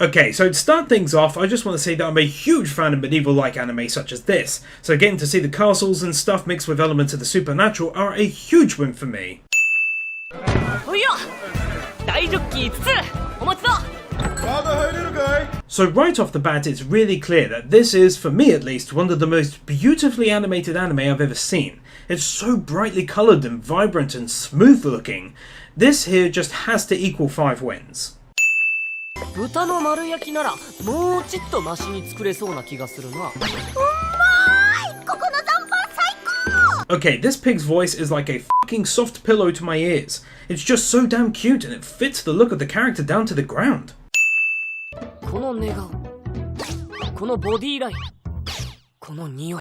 Okay, so to start things off, I just want to say that I'm a huge fan of medieval-like anime such as this, so getting to see the castles and stuff mixed with elements of the supernatural are a huge win for me. So right off the bat, it's really clear that this is, for me at least, one of the most beautifully animated anime I've ever seen. It's so brightly coloured and vibrant and smooth looking. This here just has to equal 5 wins. Okay, this pig's voice is like a fucking soft pillow to my ears. It's just so damn cute and it fits the look of the character down to the ground.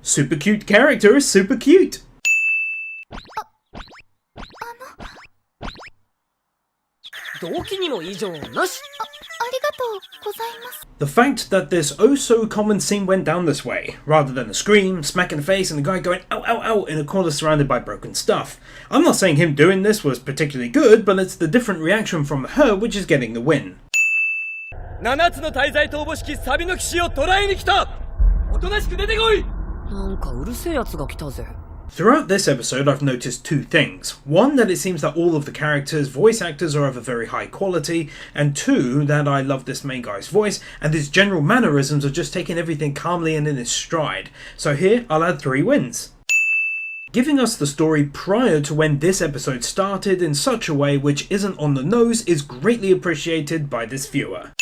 Super cute character is super cute. The fact that this oh so common scene went down this way, rather than a scream, smack in the face and a guy going ow ow ow in a corner surrounded by broken stuff. I'm not saying him doing this was particularly good, but it's the different reaction from her which is getting the win. Throughout this episode I've noticed 2 things. One, that it seems that all of the characters' voice actors are of a very high quality, and 2, that I love this main guy's voice, and his general mannerisms are just taking everything calmly and in his stride. So here I'll add 3 wins. Giving us the story prior to when this episode started in such a way which isn't on the nose is greatly appreciated by this viewer.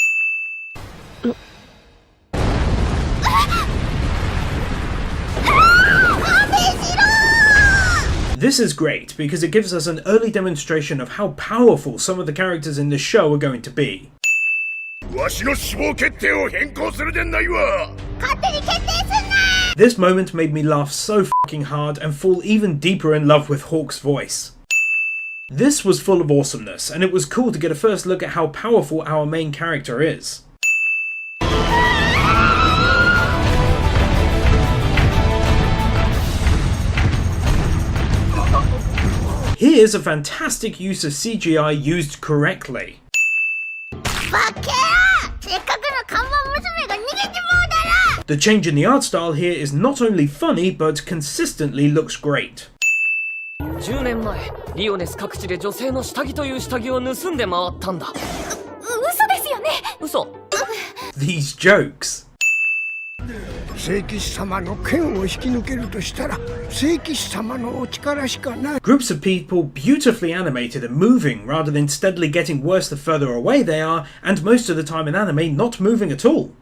This is great because it gives us an early demonstration of how powerful some of the characters in this show are going to be. This moment made me laugh so fucking hard and fall even deeper in love with Hawk's voice. This was full of awesomeness, and it was cool to get a first look at how powerful our main character is. Here's a fantastic use of CGI used correctly. The change in the art style here is not only funny, but consistently looks great. These jokes. Groups of people beautifully animated and moving rather than steadily getting worse the further away they are, and most of the time in anime not moving at all.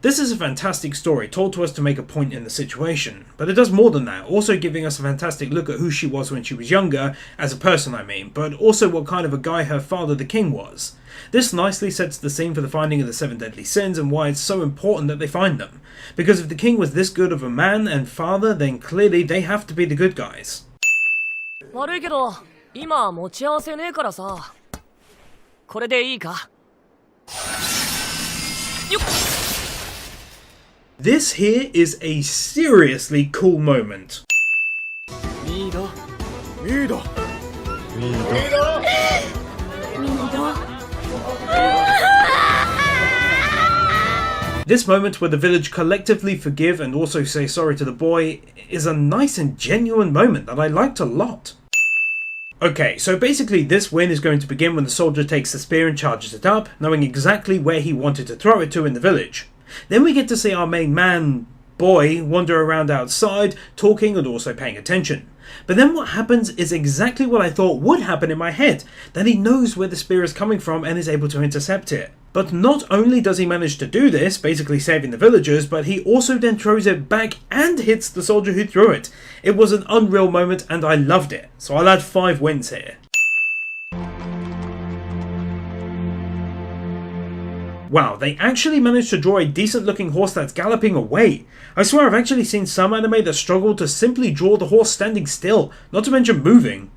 This is a fantastic story told to us to make a point in the situation, but it does more than that, also giving us a fantastic look at who she was when she was younger, as a person I mean, but also what kind of a guy her father the king was. This nicely sets the scene for the finding of the 7 deadly sins and why it's so important that they find them, because if the king was this good of a man and father, then clearly they have to be the good guys. This here is a seriously cool moment. This moment where the village collectively forgive and also say sorry to the boy is a nice and genuine moment that I liked a lot. Okay, so basically this win is going to begin when the soldier takes the spear and charges it up, knowing exactly where he wanted to throw it to in the village. Then we get to see our main boy, wander around outside, talking and also paying attention. But then what happens is exactly what I thought would happen in my head, that he knows where the spear is coming from and is able to intercept it. But not only does he manage to do this, basically saving the villagers, but he also then throws it back and hits the soldier who threw it. It was an unreal moment and I loved it, so I'll add 5 wins here. Wow, they actually managed to draw a decent looking horse that's galloping away. I swear I've actually seen some anime that struggle to simply draw the horse standing still, not to mention moving.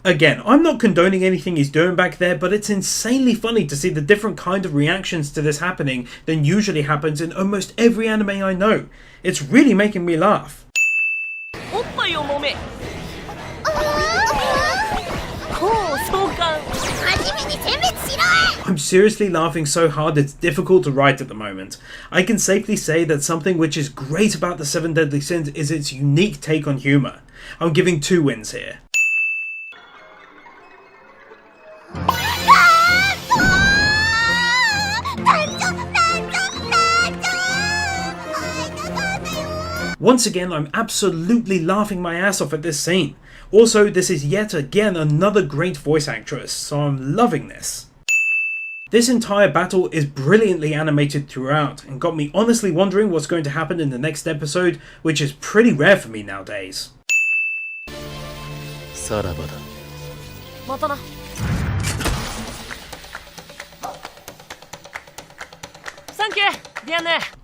Again, I'm not condoning anything he's doing back there, but it's insanely funny to see the different kind of reactions to this happening than usually happens in almost every anime I know. It's really making me laugh. I'm seriously laughing so hard it's difficult to write at the moment. I can safely say that something which is great about the Seven Deadly Sins is its unique take on humour. I'm giving 2 wins here. Once again, I'm absolutely laughing my ass off at this scene. Also, this is yet again another great voice actress, so I'm loving this. This entire battle is brilliantly animated throughout, and got me honestly wondering what's going to happen in the next episode, which is pretty rare for me nowadays.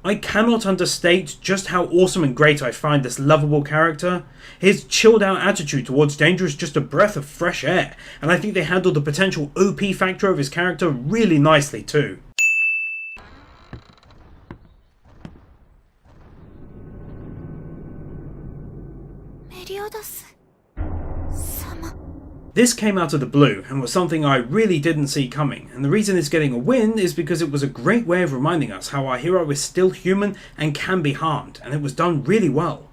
I cannot understate just how awesome and great I find this lovable character. His chilled out attitude towards danger is just a breath of fresh air, and I think they handled the potential OP factor of his character really nicely too. This came out of the blue and was something I really didn't see coming, and the reason it's getting a win is because it was a great way of reminding us how our hero is still human and can be harmed, and it was done really well.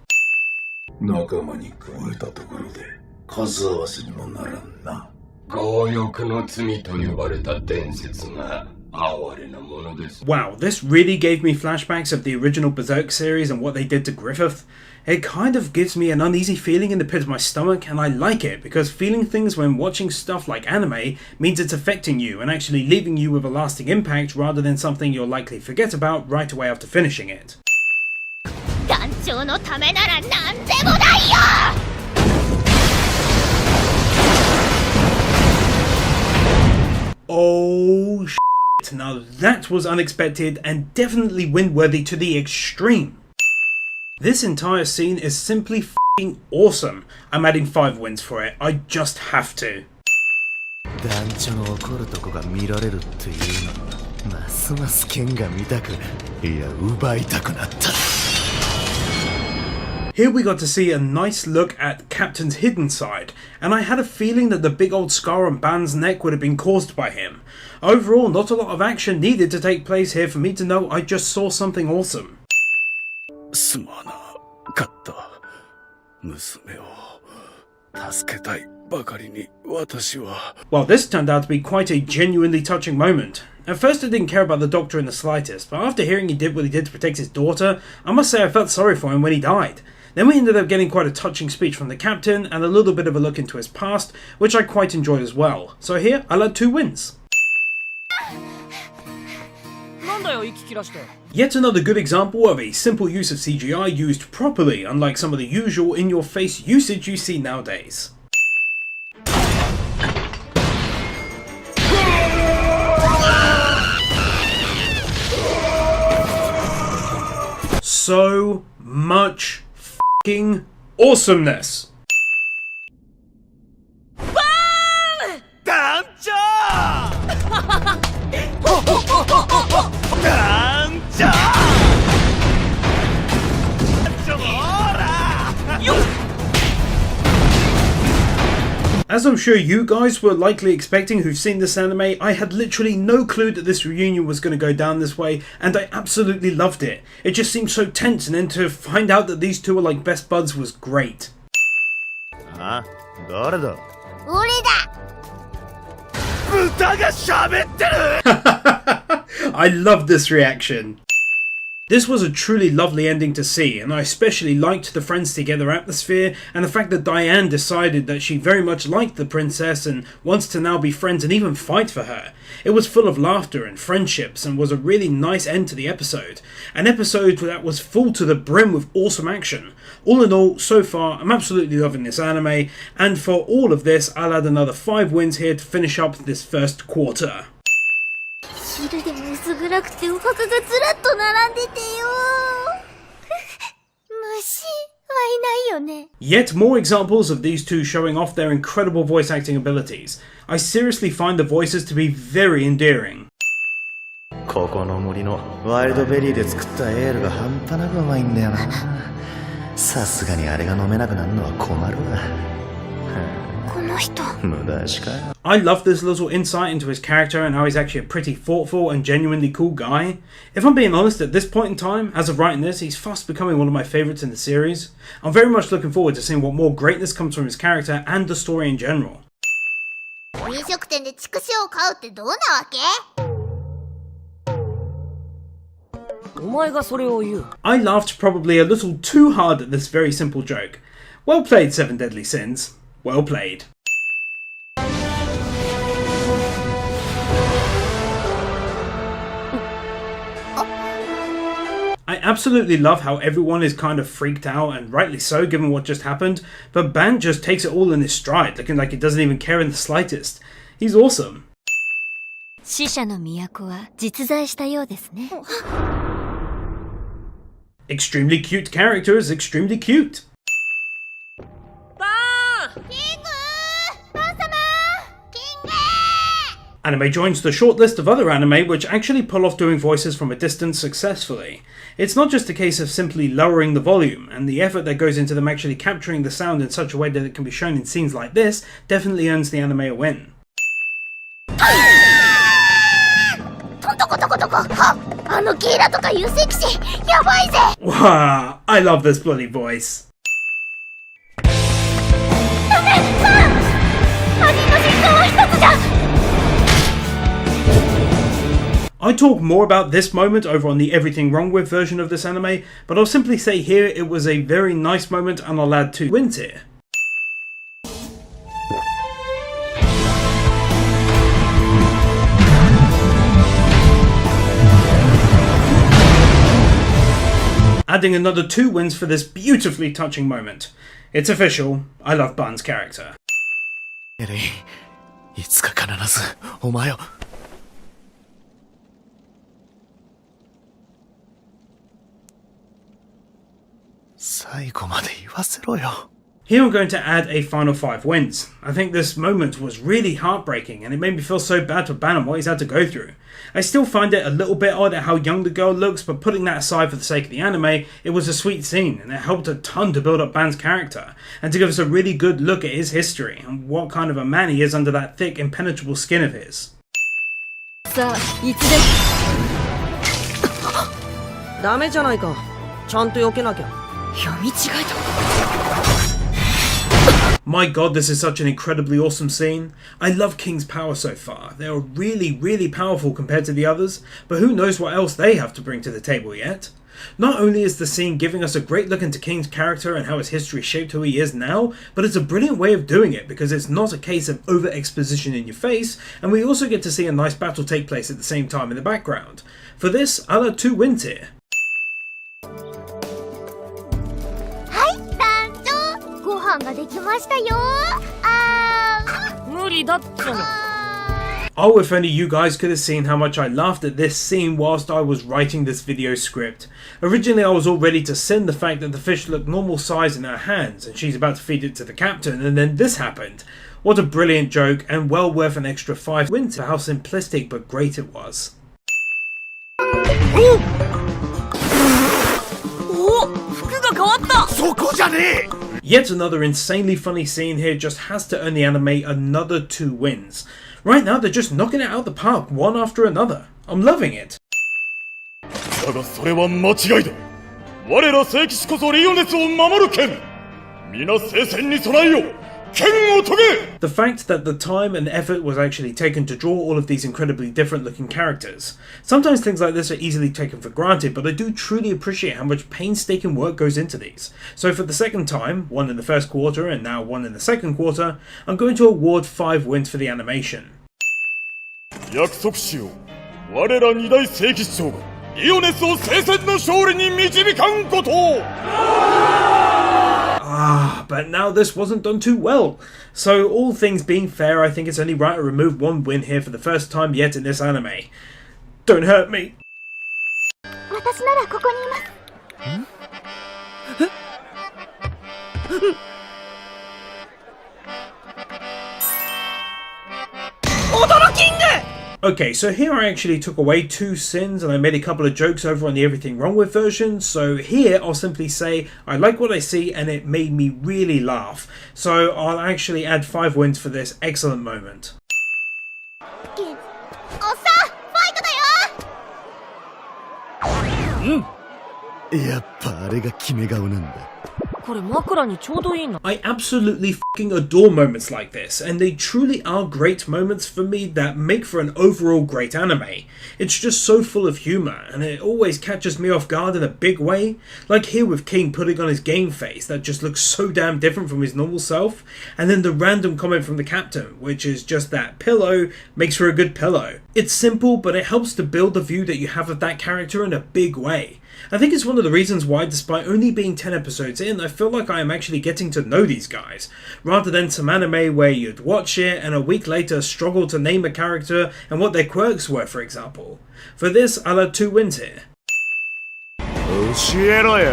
Wow, this really gave me flashbacks of the original Berserk series and what they did to Griffith. It kind of gives me an uneasy feeling in the pit of my stomach, and I like it because feeling things when watching stuff like anime means it's affecting you and actually leaving you with a lasting impact rather than something you'll likely forget about right away after finishing it. Oh shit, now that was unexpected and definitely win-worthy to the extreme. This entire scene is simply f***ing awesome. I'm adding 5 wins for it, I just have to. Here we got to see a nice look at Captain's hidden side, and I had a feeling that the big old scar on Ban's neck would have been caused by him. Overall, not a lot of action needed to take place here for me to know I just saw something awesome. Well, this turned out to be quite a genuinely touching moment. At first I didn't care about the Doctor in the slightest, but after hearing he did what he did to protect his daughter, I must say I felt sorry for him when he died. Then we ended up getting quite a touching speech from the Captain and a little bit of a look into his past, which I quite enjoyed as well. So here, I'll add 2 wins. Yet another good example of a simple use of CGI used properly, unlike some of the usual in-your-face usage you see nowadays. So much f***ing awesomeness! As I'm sure you guys were likely expecting who've seen this anime, I had literally no clue that this reunion was going to go down this way, and I absolutely loved it. It just seemed so tense, and then to find out that these two are like best buds was great. I love this reaction. This was a truly lovely ending to see, and I especially liked the friends together atmosphere and the fact that Diane decided that she very much liked the princess and wants to now be friends and even fight for her. It was full of laughter and friendships and was a really nice end to the episode. An episode that was full to the brim with awesome action. All in all, so far, I'm absolutely loving this anime, and for all of this, I'll add another 5 wins here to finish up this first quarter. 昼でも薄暗くてお墓がずらっと並んでてよ虫はいないよね。Yet more examples of these two showing off their incredible voice acting abilities. I seriously find the voices to be very endearing. ここの森のワイルドベリーで作ったエールが半端なくうまいんだよな。さすがにあれが飲めなくなるのは困るわ。この人。無駄しかよ。I love this little insight into his character and how he's actually a pretty thoughtful and genuinely cool guy. If I'm being honest, at this point in time, as of writing this, he's fast becoming one of my favourites in the series. I'm very much looking forward to seeing what more greatness comes from his character and the story in general. 飲食店で畜生を飼うってどうなわけ？ I laughed probably a little too hard at this very simple joke. Well played, Seven Deadly Sins. Well played. I absolutely love how everyone is kind of freaked out, and rightly so given what just happened, but Ban just takes it all in his stride, looking like he doesn't even care in the slightest. He's awesome. 死者の都は実在したようですね。Extremely cute character is extremely cute. Anime joins the short list of other anime which actually pull off doing voices from a distance successfully. It's not just a case of simply lowering the volume, and the effort that goes into them actually capturing the sound in such a way that it can be shown in scenes like this definitely earns the anime a win. Wow, I love this bloody voice. I talk more about this moment over on the Everything Wrong With version of this anime, but I'll simply say here it was a very nice moment and I'll add 2 wins here. Adding another 2 wins for this beautifully touching moment. It's official, I love Ban's character. エレイ、いつか必ずお前を。最後まで言わせろよ。 Here I'm going to add a final 5 wins. I think this moment was really heartbreaking and it made me feel so bad for Ban and what he's had to go through. I still find it a little bit odd at how young the girl looks, but putting that aside for the sake of the anime, it was a sweet scene and it helped a ton to build up Ban's character and to give us a really good look at his history and what kind of a man he is under that thick, impenetrable skin of his. さあ、いつでダメじゃないか。ちゃんと避けなきゃ。読み違えた。 My god, this is such an incredibly awesome scene. I love King's power so far. They are really, really powerful compared to the others, but who knows what else they have to bring to the table yet. Not only is the scene giving us a great look into King's character and how his history shaped who he is now, but it's a brilliant way of doing it because it's not a case of over-exposition in your face, and we also get to see a nice battle take place at the same time in the background. For this, I'll add 2 wins here. Oh, if only you guys could have seen how much I laughed at this scene whilst I was writing this video script. Originally I was all ready to send the fact that the fish looked normal size in her hands and she's about to feed it to the captain, and then this happened. What a brilliant joke, and well worth an extra 5 wins for how simplistic but great it was. Yet another insanely funny scene here just has to earn the anime another 2 wins. Right now they're just knocking it out the park one after another. I'm loving it. だがそれは間違いだ。我ら聖騎士こそリオネスを守る剣。皆聖戦に備えよ。剣を研げ! The fact that the time and effort was actually taken to draw all of these incredibly different looking characters. Sometimes things like this are easily taken for granted, but I do truly appreciate how much painstaking work goes into these. So for the second time, 1 in the first quarter and now 1 in the second quarter, I'm going to award 5 wins for the animation. 約束しよう。我ら2大聖騎士長がリオネスを聖戦の勝利に導かんことを。But now this wasn't done too well. So all things being fair, I think it's only right to remove 1 win here for the first time yet in this anime. Don't hurt me. 私ならここにいます。Okay, so here I actually took away 2 sins and I made a couple of jokes over on the Everything Wrong With version, so here I'll simply say I like what I see and it made me really laugh. So I'll actually add 5 wins for this excellent moment. おっさんファイトだよ。やっぱあれが決め顔なんだ。これ枕にちょうどいいな。 I absolutely fucking adore moments like this, and they truly are great moments for me that make for an overall great anime. It's just so full of humour, and it always catches me off guard in a big way, like here with King putting on his game face that just looks so damn different from his normal self, and then the random comment from the captain, which is just that pillow makes for a good pillow. It's simple, but it helps to build the view that you have of that character in a big way. I think it's one of the reasons why, despite only being 10 episodes in, I feel like I am actually getting to know these guys, rather than some anime where you'd watch it and a week later struggle to name a character and what their quirks were, for example. For this, I'll add 2 wins here. 教えろよ。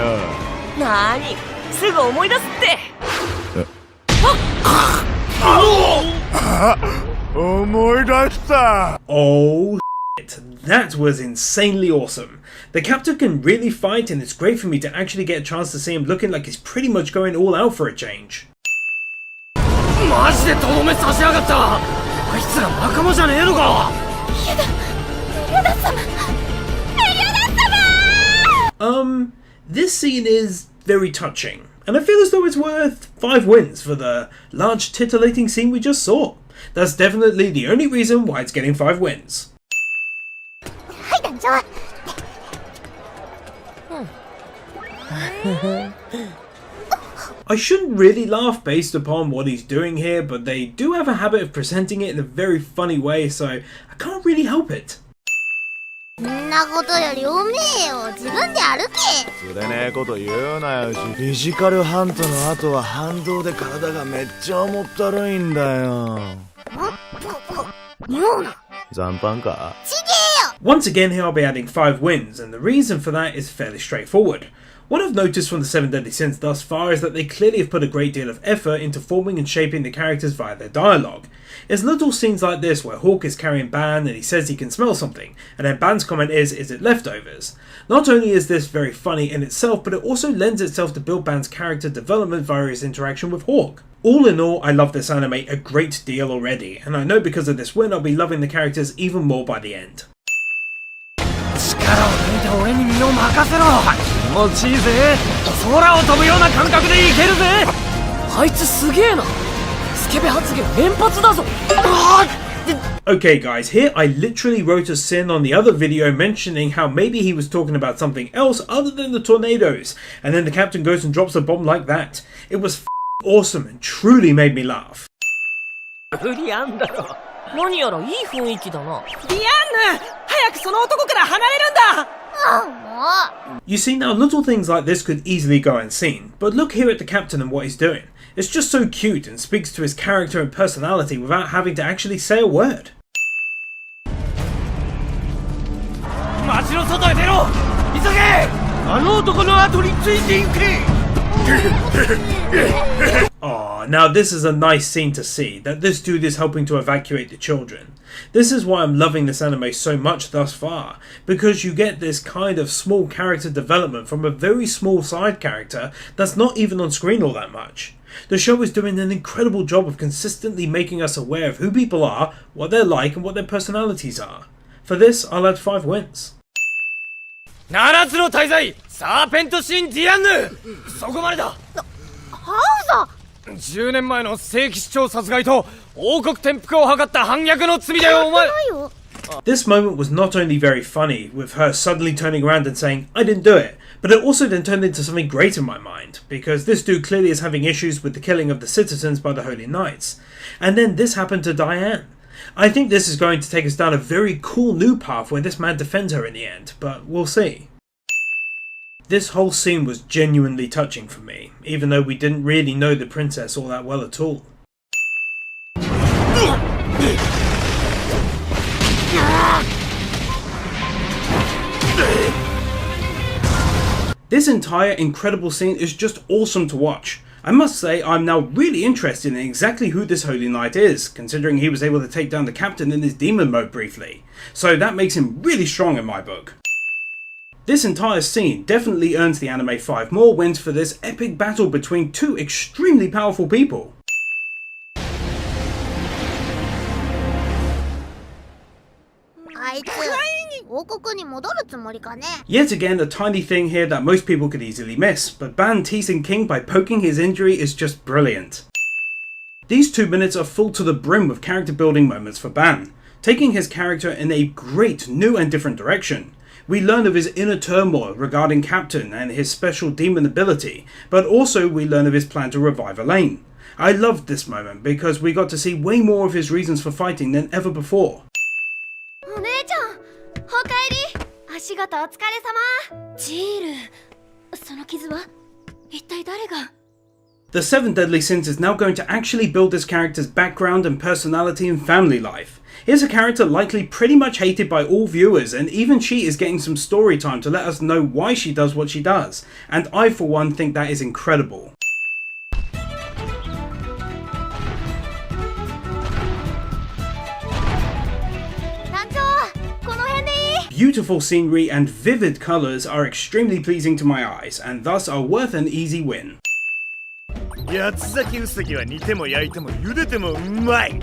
なーに、すぐ思い出すって。思い出した。 Oh shit, that was insanely awesome. The captain can really fight and it's great for me to actually get a chance to see him looking like he's pretty much going all out for a change. マジでとどめさしやがった。あいつら仲間じゃねえのか。This scene is very touching, and I feel as though it's worth 5 wins for the large titillating scene we just saw. That's definitely the only reason why it's getting 5 wins. はい団長。I shouldn't really laugh based upon what he's doing here, but they do have a habit of presenting it in a very funny way, so I can't really help it. そんなことよりおめえよ、自分で歩け。つれねえこと言うなよし。フィジカルハントの後は反動で体がめっちゃ重ったるいんだよ。匂うな。残飯か？ Once again, here I'll be adding 5 wins, and the reason for that is fairly straightforward. What I've noticed from the 7 Deadly Sins thus far is that they clearly have put a great deal of effort into forming and shaping the characters via their dialogue. It's little scenes like this where Hawk is carrying Ban and he says he can smell something, and then Ban's comment is it leftovers? Not only is this very funny in itself, but it also lends itself to build Ban's character development via his interaction with Hawk. All in all, I love this anime a great deal already, and I know because of this win I'll be loving the characters even more by the end. 力を抜いて俺に身を任せろ。気持ちいいぜ。空を飛ぶような感覚でいけるぜ。あいつすげえな。スケベ発言連発だぞ。Okay guys, here I literally wrote a sin on the other video mentioning how maybe he was talking about something else other than the tornadoes, and then the captain goes and drops a bomb like that. It was awesome and truly made me laugh. 無理あんだろ。何やらいい雰囲気だな。ディアンヌ、早くその男から離れるんだ。You see, now little things like this could easily go unseen, but look here at the captain and what he's doing. It's just so cute and speaks to his character and personality without having to actually say a word. 街の外へ出ろ。急げ。あの男の後について行け。Aw, now this is a nice scene to see, that this dude is helping to evacuate the children. This is why I'm loving this anime so much thus far, because you get this kind of small character development from a very small side character that's not even on screen all that much. The show is doing an incredible job of consistently making us aware of who people are, what they're like, and what their personalities are. For this, I'll add 5 wins. 7つの大罪、サーペントシン・ディアンヌ。そこまでだ。ハウザ10年前の聖騎士長殺害と王国転覆を図った反逆の罪だよ、お前。This moment was not only very funny, with her suddenly turning around and saying, I didn't do it, but it also then turned into something great in my mind, because this dude clearly is having issues with the killing of the citizens by the Holy Knights. And then this happened to Diane. I think this is going to take us down a very cool new path where this man defends her in the end, but we'll see. This whole scene was genuinely touching for me, even though we didn't really know the princess all that well at all. This entire incredible scene is just awesome to watch. I must say I'm now really interested in exactly who this Holy Knight is, considering he was able to take down the captain in his demon mode briefly, so that makes him really strong in my book. This entire scene definitely earns the anime 5 more wins for this epic battle between two extremely powerful people. Yet again, a tiny thing here that most people could easily miss, but Ban teasing King by poking his injury is just brilliant. These 2 minutes are full to the brim with character building moments for Ban, taking his character in a great new and different direction. We learn of his inner turmoil regarding Captain and his special demon ability, but also we learn of his plan to revive Elaine. I loved this moment because we got to see way more of his reasons for fighting than ever before. The 7 Deadly Sins is now going to actually build this character's background and personality and family life. Here's a character likely pretty much hated by all viewers, and even she is getting some story time to let us know why she does what she does, and I for one think that is incredible. Beautiful scenery and vivid colours are extremely pleasing to my eyes, and thus are worth an easy win. 八つ咲きうさぎは煮ても焼いても茹でてもうまい。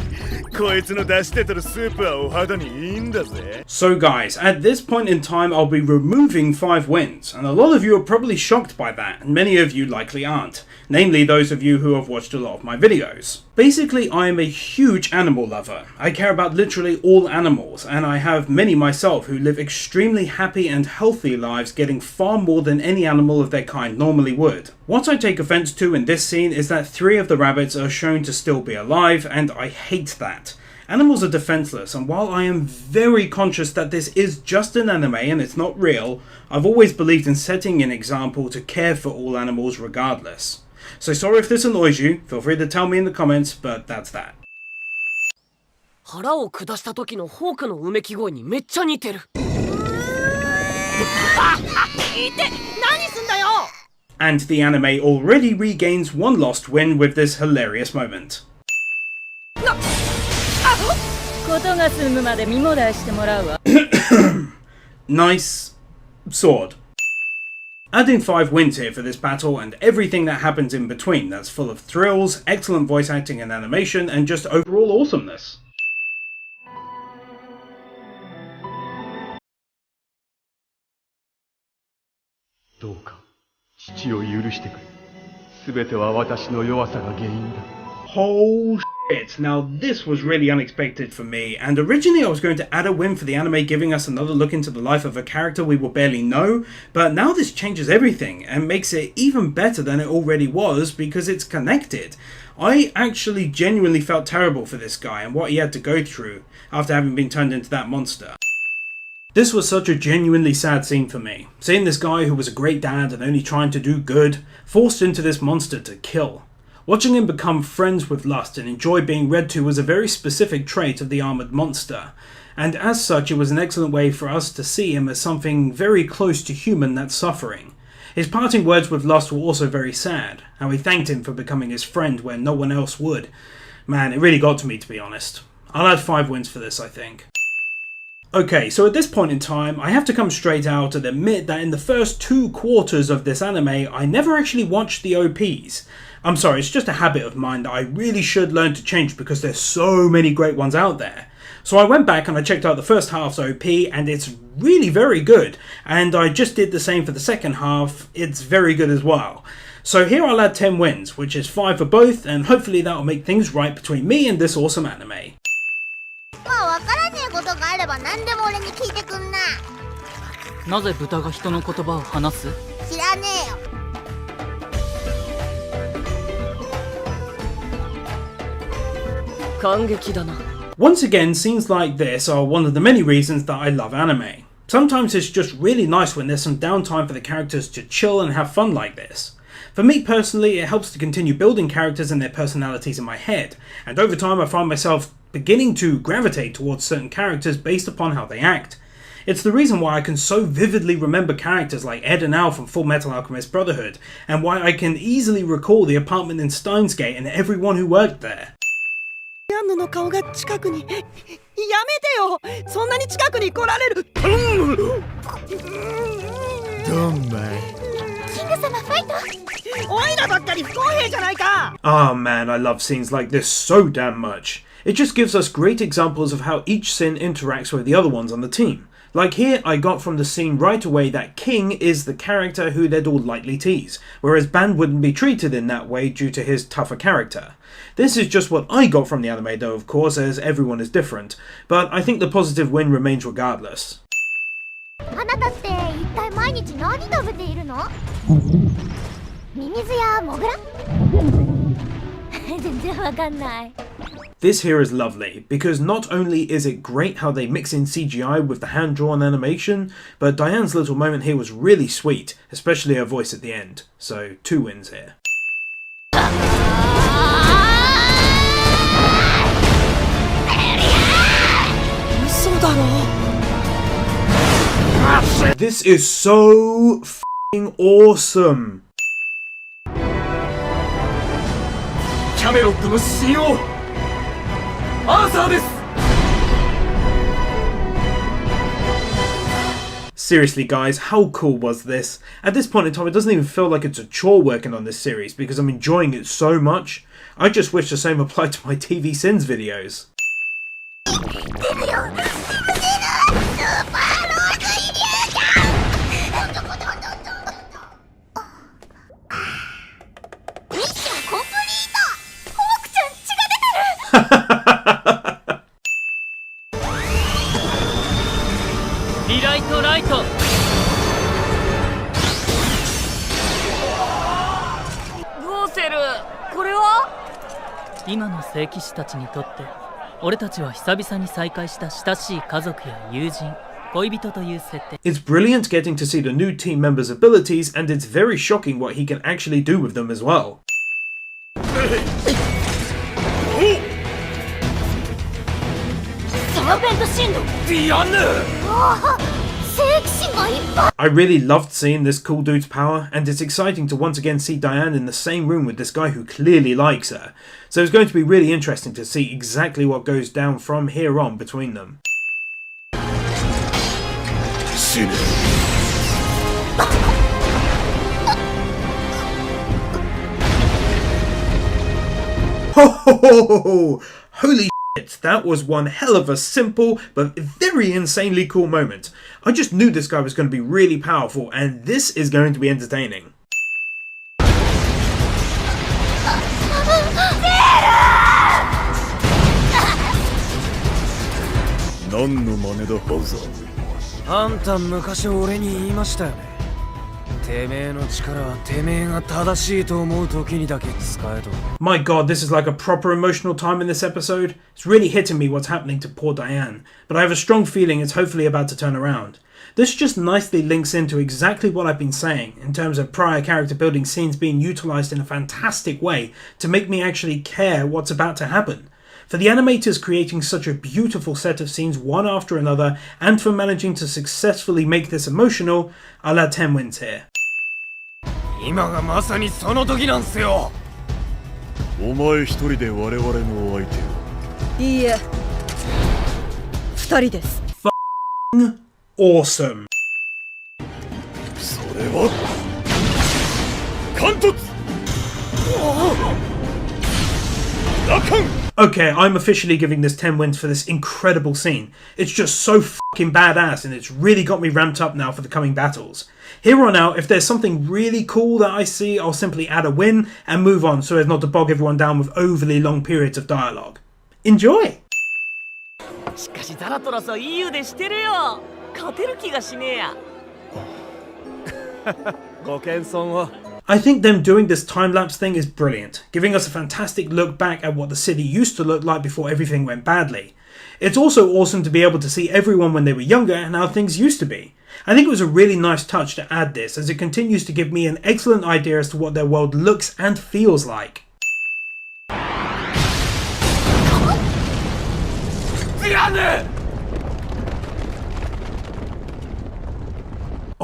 こいつの出してとるスープはお肌にいいんだぜ。 So guys, at this point in time I'll be removing 5 wins, and a lot of you are probably shocked by that, and many of you likely aren't, namely those of you who have watched a lot of my videos. Basically, I am a huge animal lover. I care about literally all animals, and I have many myself who live extremely happy and healthy lives, getting far more than any animal of their kind normally would. What I take offense to in this scene is that 3 of the rabbits are shown to still be alive, and I hate that. Animals are defenseless, and while I am very conscious that this is just an anime and it's not real, I've always believed in setting an example to care for all animals regardless. So sorry if this annoys you, feel free to tell me in the comments, but that's that. 腹を下した時のホークのうめき声にめっちゃ似てる。いて、何すんだよ! And the anime already regains 1 lost win with this hilarious moment. ことが済むまで身もだえしてもらうわ。Nice sword. Adding 5 wins here for this battle and everything that happens in between that's full of thrills, excellent voice acting and animation, and just overall awesomeness. Oh shit, now this was really unexpected for me, and originally I was going to add a win for the anime giving us another look into the life of a character we will barely know, but now this changes everything and makes it even better than it already was because it's connected. I actually genuinely felt terrible for this guy and what he had to go through after having been turned into that monster. This was such a genuinely sad scene for me, seeing this guy who was a great dad and only trying to do good, forced into this monster to kill. Watching him become friends with Lust and enjoy being read to was a very specific trait of the armoured monster, and as such it was an excellent way for us to see him as something very close to human that's suffering. His parting words with Lust were also very sad, how he thanked him for becoming his friend when no one else would. Man, it really got to me, to be honest. I'll add 5 wins for this, I think. Okay, so at this point in time, I have to come straight out and admit that in the first 2 quarters of this anime, I never actually watched the OPs. I'm sorry, it's just a habit of mine that I really should learn to change because there's so many great ones out there. So I went back and I checked out the first half's OP and it's really very good. And I just did the same for the second half, it's very good as well. So here I'll add 10 wins, which is 5 for both, and hopefully that will make things right between me and this awesome anime. わからねえことがあれば何でも俺に聞いてくんな。なぜ豚が人の言葉を話す？知らねえよ。感激だな。 Once again, scenes like this are one of the many reasons that I love anime. Sometimes it's just really nice when there's some downtime for the characters to chill and have fun like this. For me personally, it helps to continue building characters and their personalities in my head, and over time I find myself beginning to gravitate towards certain characters based upon how they act. It's the reason why I can so vividly remember characters like Ed and Al from Full Metal Alchemist Brotherhood, and why I can easily recall the apartment in Steins Gate and everyone who worked there. ヤンヌの顔が近くに。やめてよ。そんなに近くに来られる。どんまい。キング様ファイト。おいらばっかり不公平じゃないか。Ah man, I love scenes like this so damn much. It just gives us great examples of how each sin interacts with the other ones on the team. Like here, I got from the scene right away that King is the character who they'd all lightly tease, whereas Ban wouldn't be treated in that way due to his tougher character. This is just what I got from the anime though, of course, as everyone is different, but I think the positive win remains regardless. あなたって一体毎日何食べているの？ミミズやモグラ？全然わかんない。 This here is lovely, because not only is it great how they mix in CGI with the hand-drawn animation, but Diane's little moment here was really sweet, especially her voice at the end. So 2 wins here. This is so f***ing awesome! キャメロットの信用アーサーです。 Seriously guys, how cool was this? At this point in time it doesn't even feel like it's a chore working on this series because I'm enjoying it so much. I just wish the same applied to my TV Sins videos. Mission complete! Hawk-chan, 血が出てる! Relight light! ゴーセル、これは？今の聖騎士たちにとって、俺たちは久々に再会した親しい家族や友人、恋人という設定。 It's brilliant getting to see the new team member's abilities, and it's very shocking what he can actually do with them as well. サーペントシンド！ディアンヌ。聖騎士がいっぱい！ I really loved seeing this cool dude's power, and it's exciting to once again see Diane in the same room with this guy who clearly likes her. So it's going to be really interesting to see exactly what goes down from here on between them. 死ね。 Ho ho ho ho ho! Holy shit, that was one hell of a simple but very insanely cool moment. I just knew this guy was going to be really powerful, and this is going to be entertaining. 何の真似だハウザー。あんた昔俺に言いましたよね。てめえの力はてめえが正しいと思う時にだけ使えと。 My god, this is like a proper emotional time in this episode. It's really hitting me what's happening to poor Diane, but I have a strong feeling it's hopefully about to turn around. This just nicely links into exactly what I've been saying in terms of prior character building scenes being utilised in a fantastic way to make me actually care what's about to happen. For the animators creating such a beautiful set of scenes one after another, and for managing to successfully make this emotional, I'll add 10 wins here. 今がまさにその時なんすよ。お前一人で我々のお相手を。いいえ、2人です。 Awesome. それは貫突。ラカン。 Okay, I'm officially giving this 10 wins for this incredible scene. It's just so fucking badass, and it's really got me ramped up now for the coming battles. Here on out, if there's something really cool that I see, I'll simply add a win and move on so as not to bog everyone down with overly long periods of dialogue. Enjoy! しかしザラトラスはいい腕してるよ。勝てる気がしねえや。ご謙遜を。 I think them doing this time-lapse thing is brilliant, giving us a fantastic look back at what the city used to look like before everything went badly. It's also awesome to be able to see everyone when they were younger and how things used to be. I think it was a really nice touch to add this, as it continues to give me an excellent idea as to what their world looks and feels like. ディアンヌ。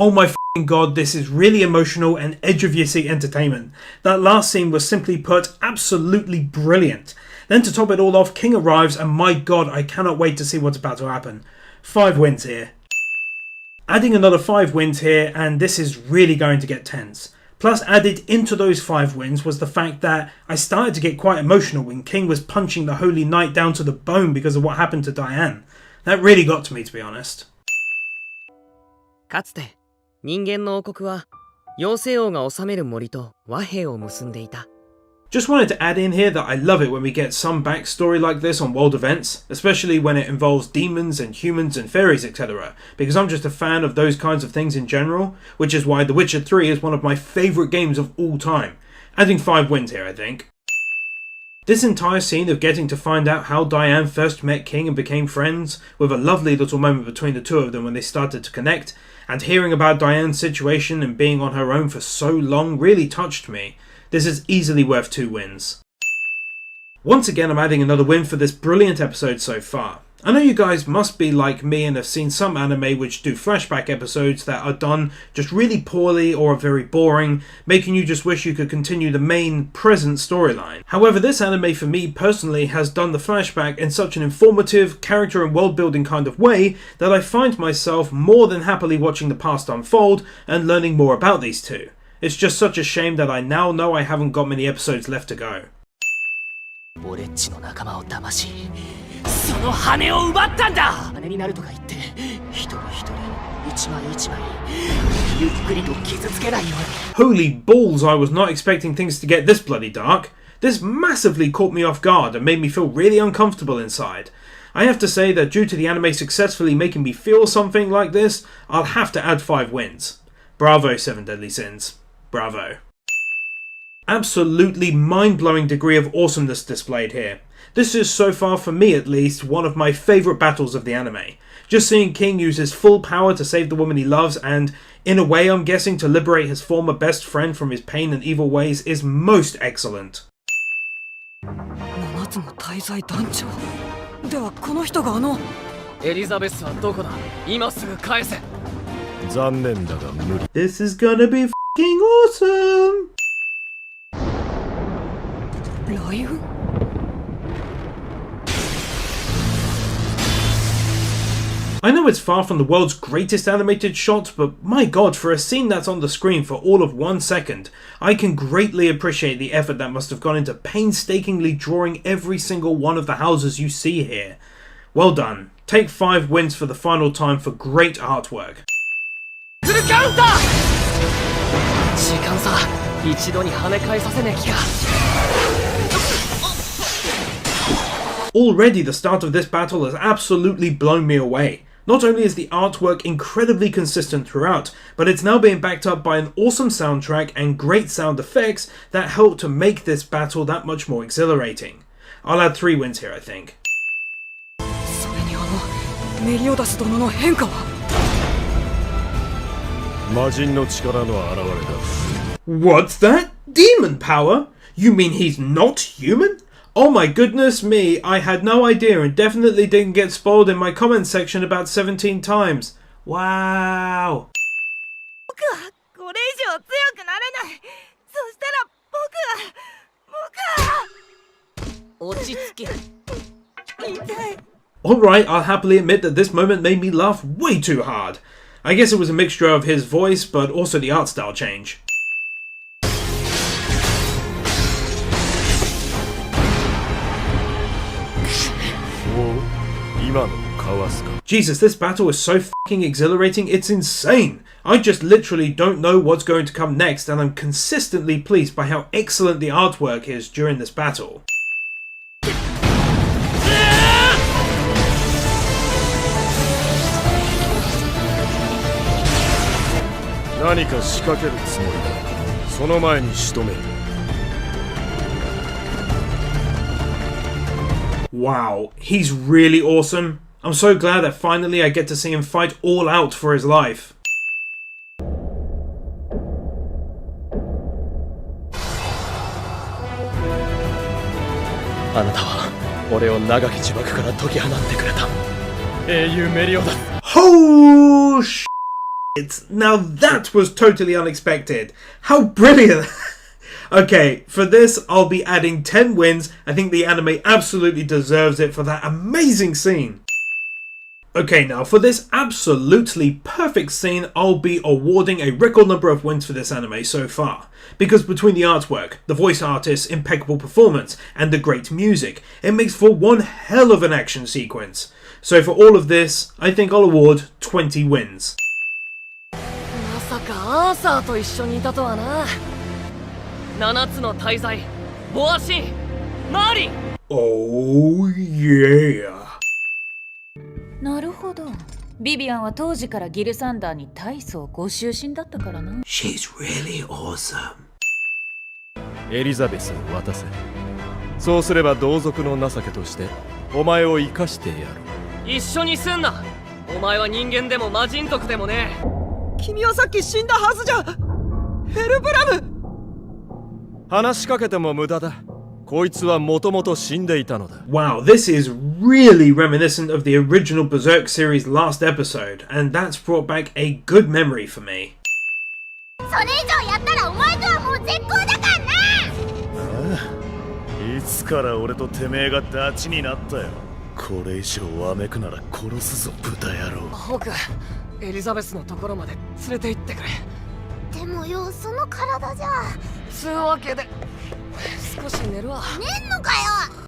Oh my f***ing god, this is really emotional and edge of your seat entertainment. That last scene was simply put absolutely brilliant. Then to top it all off, King arrives and my god, I cannot wait to see what's about to happen. 5 wins here. Adding another 5 wins here and this is really going to get tense. Plus added into those 5 wins was the fact that I started to get quite emotional when King was punching the Holy Knight down to the bone because of what happened to Diane. That really got to me, to be honest. かつて人間の王国は妖精王が治める森と和平を結んでいた。 Just wanted to add in here that I love it when we get some backstory like this on world events, especially when it involves demons and humans and fairies, etc. Because I'm just a fan of those kinds of things in general, which is why The Witcher 3 is one of my favourite games of all time. Adding 5 wins here, I think. This entire scene of getting to find out how Diane first met King and became friends, with a lovely little moment between the two of them when they started to connect, and hearing about Diane's situation and being on her own for so long really touched me. This is easily worth 2 wins. Once again, I'm adding another win for this brilliant episode so far. I know you guys must be like me and have seen some anime which do flashback episodes that are done just really poorly or are very boring, making you just wish you could continue the main present storyline. However, this anime for me personally has done the flashback in such an informative, character and world building kind of way that I find myself more than happily watching the past unfold and learning more about these two. It's just such a shame that I now know I haven't got many episodes left to go. 俺っちの仲間を騙しその羽を奪ったんだ。羽になるとか言って一人一人一枚一枚ゆっくりと傷つけないように。 Holy balls, I was not expecting things to get this bloody dark. This massively caught me off guard and made me feel really uncomfortable inside. I have to say that due to the anime successfully making me feel something like this, I'll have to add 5 wins. Bravo, 7 Deadly Sins. Bravo. Absolutely mind-blowing degree of awesomeness displayed here. This is so far, for me at least, one of my favourite battles of the anime. Just seeing King use his full power to save the woman he loves and, in a way I'm guessing, to liberate his former best friend from his pain and evil ways is most excellent. 7つの大罪団長ではこの人がエリザベスはどこだ。今すぐ返せ。残念だが無理。 This is gonna be f***ing awesome! 雷雲 I know it's far from the world's greatest animated shot, but my god, for a scene that's on the screen for all of 1 second, I can greatly appreciate the effort that must have gone into painstakingly drawing every single one of the houses you see here. Well done. Take 5 wins for the final time for great artwork. フルカウンター。時間差一度に跳ね返させねえ気が。 Already the start of this battle has absolutely blown me away. Not only is the artwork incredibly consistent throughout, but it's now being backed up by an awesome soundtrack and great sound effects that help to make this battle that much more exhilarating. I'll add 3 wins here, I think. それにメリオダス殿の変化は。魔人の力の現れだ。 What's that? Demon power? You mean he's not human? Oh my goodness me, I had no idea and definitely didn't get spoiled in my comments section about 17 times. Wow. 僕はこれ以上強くなれない。そしたら僕は落ち着け。痛い。 Alright, I'll happily admit that this moment made me laugh way too hard. I guess it was a mixture of his voice, but also the art style change. Jesus, this battle is so fucking exhilarating, it's insane! I just literally don't know what's going to come next, and I'm consistently pleased by how excellent the artwork is during this battle. 何か仕掛けるつもりだ。その前に仕留める。 Wow, he's really awesome. I'm so glad that finally I get to see him fight all out for his life. あなたは俺を長き呪縛から解き放ってくれた英雄メリオダス。Oh sh! Now that was totally unexpected. How brilliant! Okay, for this I'll be adding 10 wins. I think the anime absolutely deserves it for that amazing scene. Okay, now for this absolutely perfect scene, I'll be awarding a record number of wins for this anime so far. Because between the artwork, the voice artist's impeccable performance, and the great music, it makes for one hell of an action sequence. So for all of this, I think I'll award 20 wins. まさかアーサーと一緒にいたとはな。7つの大罪、ボアシン、マーリン。 Oh yeah! なるほど。ビビアンは当時からギルサンダーに大層ご執心だったからな。She's really awesome. エリザベスを渡せ。そうすれば同族の情けとしてお前を生かしてやる。一緒にすんな。お前は人間でも魔人族でもねえ。君はさっき死んだはずじゃ。ヘルブラム。話しかけても無駄だ。こいつはもともと死んでいたのだ。 Wow, this is really reminiscent of the original Berserk series last episode, and that's brought back a good memory for me. それ以上やったらお前とはもう絶交だからな。ああ、いつから俺とてめえがダチになったよ。これ以上わめくなら殺すぞ豚野郎。ホーク、エリザベスのところまで連れて行ってくれ。でもよ、その体じゃ。つうわけで少し寝るわ。寝んのかよ。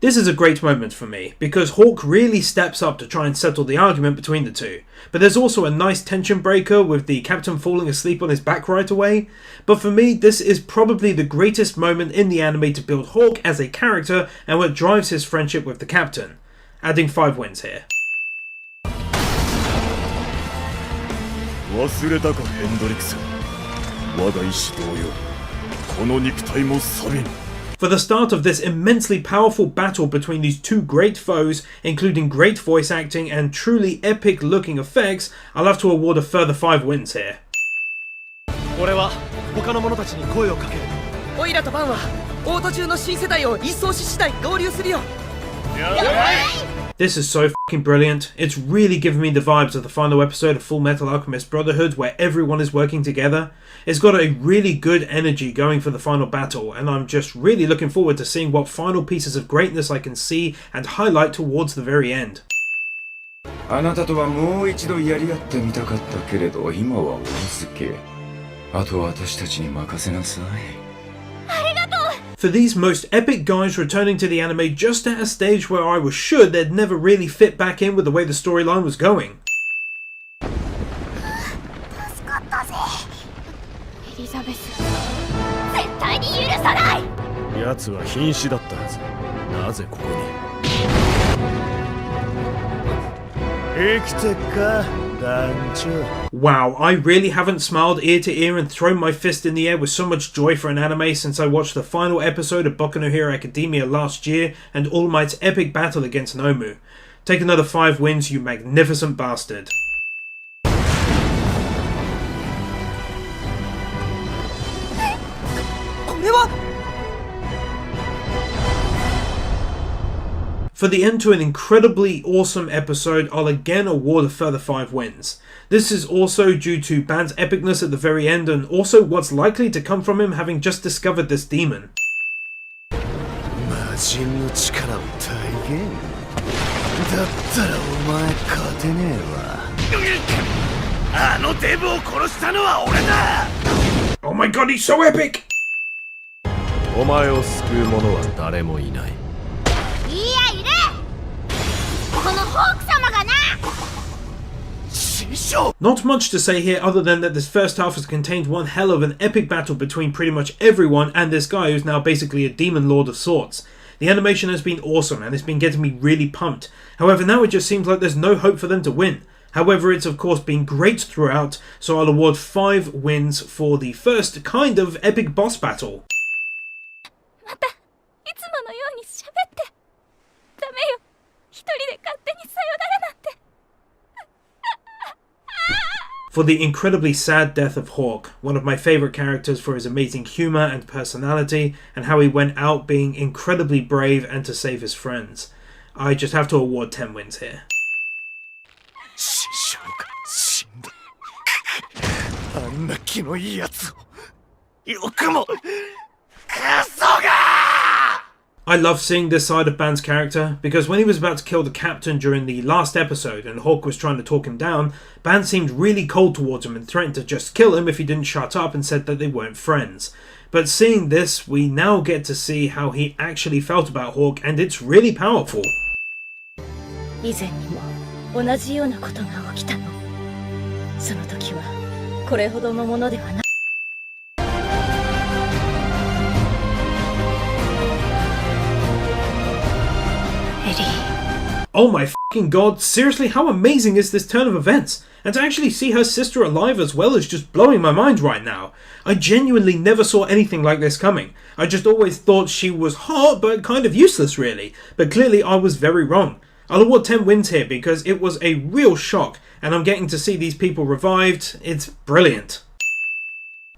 This is a great moment for me, because Hawk really steps up to try and settle the argument between the two. But there's also a nice tension breaker with the captain falling asleep on his back right away. But for me, this is probably the greatest moment in the anime to build Hawk as a character and what drives his friendship with the captain. Adding 5 wins here. 忘れたかヘンドリクス。我が意志同様、この肉体も錆びぬ。 For the start of this immensely powerful battle between these two great foes, including great voice acting and truly epic looking effects, I'll have to award a further 5 wins here. 俺は他の者たちに声をかける。オイラとバンはオート中の新世代を一掃し次第合流するよ。 This is so fucking brilliant. It's really giving me the vibes of the final episode of Full Metal Alchemist Brotherhood, where everyone is working together. It's got a really good energy going for the final battle, and I'm just really looking forward to seeing what final pieces of greatness I can see and highlight towards the very end. あなたとはもう一度やり合ってみたかったけれど、今はお預け。あとは私たちに任せなさい。 For these most epic guys returning to the anime just at a stage where I was sure they'd never really fit back in with the way the storyline was going. 助かったぜ。エリザベス、絶対に許さない。奴は瀕死だったはず。なぜここに。生きてっか、団長。 Wow, I really haven't smiled ear to ear and thrown my fist in the air with so much joy for an anime since I watched the final episode of Boku no Hero Academia last year and All Might's epic battle against Nomu. Take another 5 wins, you magnificent bastard. For the end to an incredibly awesome episode, I'll again award a further 5 wins. This is also due to Ban's epicness at the very end and also what's likely to come from him having just discovered this demon. 魔人の力を体現。だったらお前勝てねえわ。あのデブを殺したのは俺だ。 Oh my god, he's so epic! お前を救う者は誰もいない。 いや、いる。このホーク様がな。 Not much to say here other than that this first half has contained one hell of an epic battle between pretty much everyone and this guy who's now basically a demon lord of sorts. The animation has been awesome and it's been getting me really pumped. However, now it just seems like there's no hope for them to win. However, it's of course been great throughout, so I'll award 5 wins for the first kind of epic boss battle. またいつものように喋って。ダメよ。一人で勝手にさよならなんて。 For the incredibly sad death of Hawk, one of my favourite characters for his amazing humour and personality, and how he went out being incredibly brave and to save his friends. I just have to award 10 wins here. 師匠が死んだ。あんな気のいいやつをよくもクソがI love seeing this side of Ban's character, because when he was about to kill the captain during the last episode and Hawk was trying to talk him down, Ban seemed really cold towards him and threatened to just kill him if he didn't shut up, and said that they weren't friends. But seeing this, we now get to see how he actually felt about Hawk, and it's really powerful. 以前にも同じようなことが起きたの。その時はこれほどのものではない。Oh my fucking god, seriously, how amazing is this turn of events? And to actually see her sister alive as well is just blowing my mind right now. I genuinely never saw anything like this coming. I just always thought she was hot, but kind of useless really. But clearly I was very wrong. I'll award 10 wins here because it was a real shock, and I'm getting to see these people revived. It's brilliant.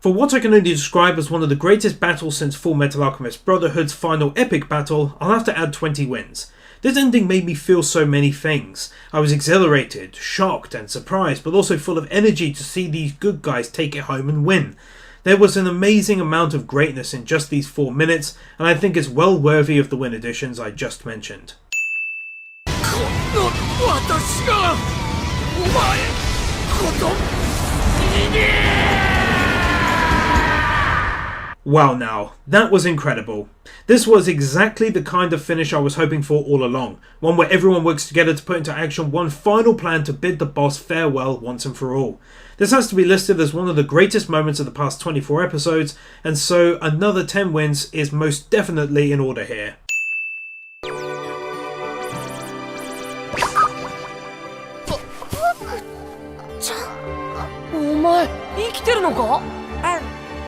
For what I can only describe as one of the greatest battles since Full Metal Alchemist Brotherhood's final epic battle, I'll have to add 20 wins. This ending made me feel so many things. I was exhilarated, shocked and surprised, but also full of energy to see these good guys take it home and win. There was an amazing amount of greatness in just these 4 minutes, and I think it's well worthy of the win additions I just mentioned. Wow now, that was incredible. This was exactly the kind of finish I was hoping for all along, one where everyone works together to put into action one final plan to bid the boss farewell once and for all. This has to be listed as one of the greatest moments of the past 24 episodes, and so another 10 wins is most definitely in order here.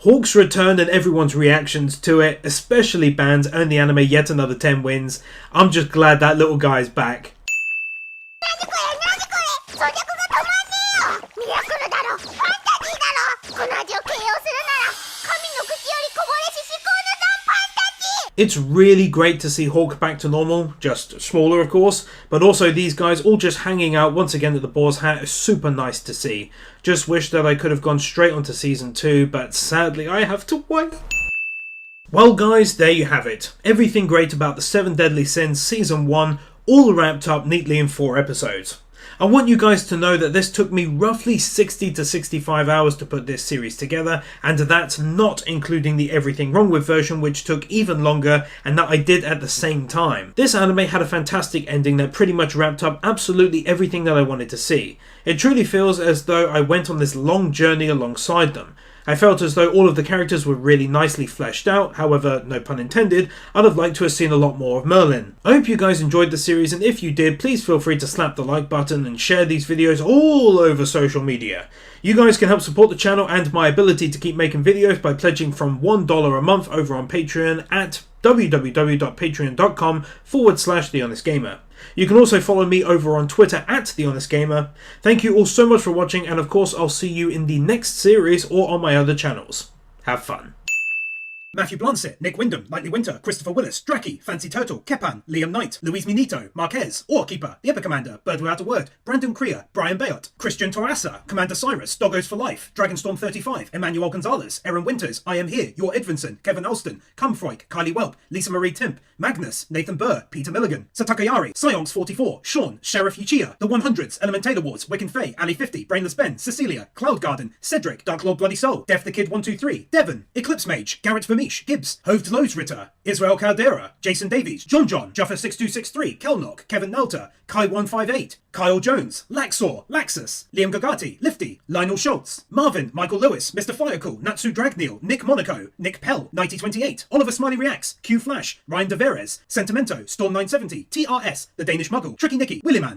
Hawk's return and everyone's reactions to it, especially Ban's, earned the anime yet another 10 wins. I'm just glad that little guy's back. It's really great to see Hawk back to normal, just smaller of course, but also these guys all just hanging out once again at the Boar's Hat is super nice to see. Just wish that I could have gone straight onto season 2, but sadly I have to wait. Well guys, there you have it. Everything great about the 7 Deadly Sins season 1, all wrapped up neatly in 4 episodes. I want you guys to know that this took me roughly 60 to 65 hours to put this series together, and that's not including the Everything Wrong With version, which took even longer and that I did at the same time. This anime had a fantastic ending that pretty much wrapped up absolutely everything that I wanted to see. It truly feels as though I went on this long journey alongside them. I felt as though all of the characters were really nicely fleshed out, however, no pun intended, I'd have liked to have seen a lot more of Merlin. I hope you guys enjoyed the series, and if you did, please feel free to slap the like button and share these videos all over social media. You guys can help support the channel and my ability to keep making videos by pledging from $1 a month over on Patreon at www.patreon.com/TheHonestGamer. You can also follow me over on Twitter at TheHonestGamer. Thank you all so much for watching, and of course I'll see you in the next series or on my other channels. Have fun. Matthew Blancet, Nick Wyndham, Lightly Winter, Christopher Willis, Draki, Fancy Turtle, Kepan, Liam Knight, Luis Minito, Marquez, Keeper, The Epic Commander, Bird Without a Word, Brandon Crea, Brian Bayot, Christian Torassa, Commander Cyrus, Doggos for Life, Dragonstorm 35, Emmanuel Gonzalez, Aaron Winters, I Am Here, Your Edvinson, Kevin Alston, Cumfroik, Kylie Welp, Lisa Marie Timp, Magnus, Nathan Burr, Peter Milligan, Satakayari, Psyonx 44, Sean, Sheriff Uchiha, The 100s, Elemental Awards, Wiccan Faye, Ali 50, Brainless Ben, Cecilia, Cloud Garden, Cedric, Dark Lord Bloody Soul, Def the Kid 123, Devon, Eclipse Mage, Garrett Vermeesh, Gibbs, Hoved Loads Ritter, Israel Caldera, Jason Davies, John, Juffer 6263, Kelnock, Kevin Nelter, Kai 158, Kyle Jones, Laxor, Laxus, Liam Gagati, Lifty, Lionel Schultz, Marvin, Michael Lewis, Mr. Firecool, Natsu Dragneel, Nick Monaco, Nick Pell, 9028, Oliver Smiley Reacts, Q Flash, Ryan DeVeres, Sentimento, Storm 970, TRS, The Danish Muggle, Tricky Nicky, Willyman,